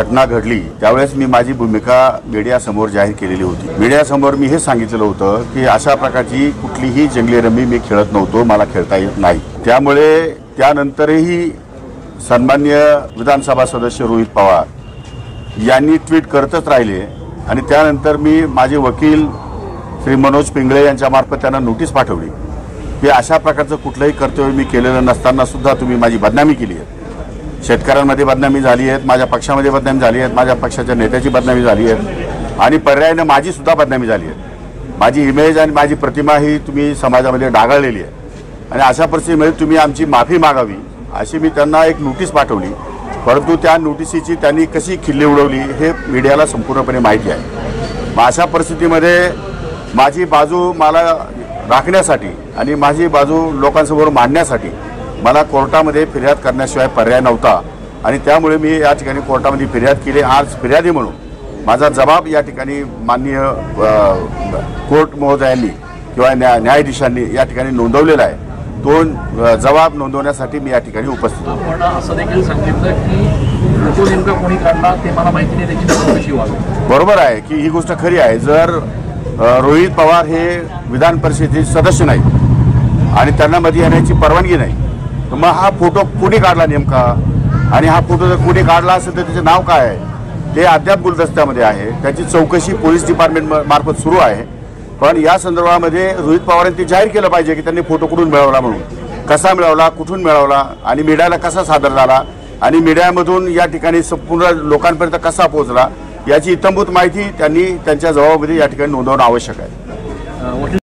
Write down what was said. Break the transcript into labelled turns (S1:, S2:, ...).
S1: घटना घडली त्यावेळेस मी माझी भूमिका मीडियासमोर जाहीर केलेली होती। मीडियासमोर मी हे सांगितलं होतं की अशा प्रकारची कुठलीही जंगली रमी मी खेळत नव्हतो, मला खेळता येत नाही। त्यामुळे त्यानंतरही सन्माननीय विधानसभा सदस्य रोहित पवार यांनी ट्विट करतच राहिले आणि त्यानंतर मी माझे वकील श्री मनोज पिंगळे यांच्यामार्फत त्यांना नोटीस पाठवली की अशा प्रकारचं कुठलंही कर्तव्य मी केलेलं नसताना सुद्धा तुम्ही माझी बदनामी केली आहे। शेतकऱ्यांमध्ये बदनामी झाली आहे, माझ्या पक्षामध्ये बदनामी झाली आहे, माझ्या पक्षाच्या नेत्याची बदनामी झाली आहे आणि पर्यायाने माझी सुद्धा बदनामी झाली आहे। माझी इमेज आणि माझी प्रतिमा ही तुम्ही समाजामध्ये डागाळलेली आहे आणि अशा परिस्थितीमध्ये तुम्ही आमची माफी मागावी अशी मी त्यांना एक नोटीस पाठवली। परंतु त्या नोटिसीची त्यांनी कशी खिल्ली उडवली हे मीडियाला संपूर्णपणे माहिती आहे। मग अशा परिस्थितीमध्ये माझी बाजू मला राखण्यासाठी आणि माझी बाजू लोकांसमोर मांडण्यासाठी मला कोर्टामध्ये फिर्याद करण्याशिवाय पर्याय नव्हता आणि त्यामुळे मी या ठिकाणी कोर्टामध्ये फिर्याद केली। आज फिर्यादी म्हणून माझा जबाब या ठिकाणी माननीय कोर्ट महोदयांनी किंवा न्यायाधीशांनी या ठिकाणी नोंदवलेला आहे। तो जबाब नोंदवण्यासाठी मी या ठिकाणी उपस्थित होतो।
S2: पण असं देखील सांगितलं की तो नेमका कोणी काढला ते मला माहिती नाही, त्याची चौकशी व्हावी।
S1: बरोबर आहे की ही गोष्ट खरी आहे। जर रोहित पवार हे विधान परिषदेचे सदस्य नाहीत आणि त्यांना मध्ये येण्याची परवानगी नाही तर मग हा फोटो कुणी काढला नेमका आणि हा फोटो जर कुणी काढला असेल तर त्याचे नाव काय आहे ते अद्याप गुलदस्त्यामध्ये आहे। त्याची चौकशी पोलीस डिपार्टमेंट मार्फत सुरू आहे। पण या संदर्भामध्ये रोहित पवारांनी ते जाहीर केलं पाहिजे की त्यांनी फोटो कुठून मिळवला, म्हणून कसा मिळवला, कुठून मिळवला आणि मीडियाला कसा सादर झाला आणि मीडियामधून या ठिकाणी संपूर्ण लोकांपर्यंत कसा पोहोचला याची इत्थंभूत माहिती त्यांनी त्यांच्या जबाबामध्ये या ठिकाणी नोंदवणं आवश्यक आहे।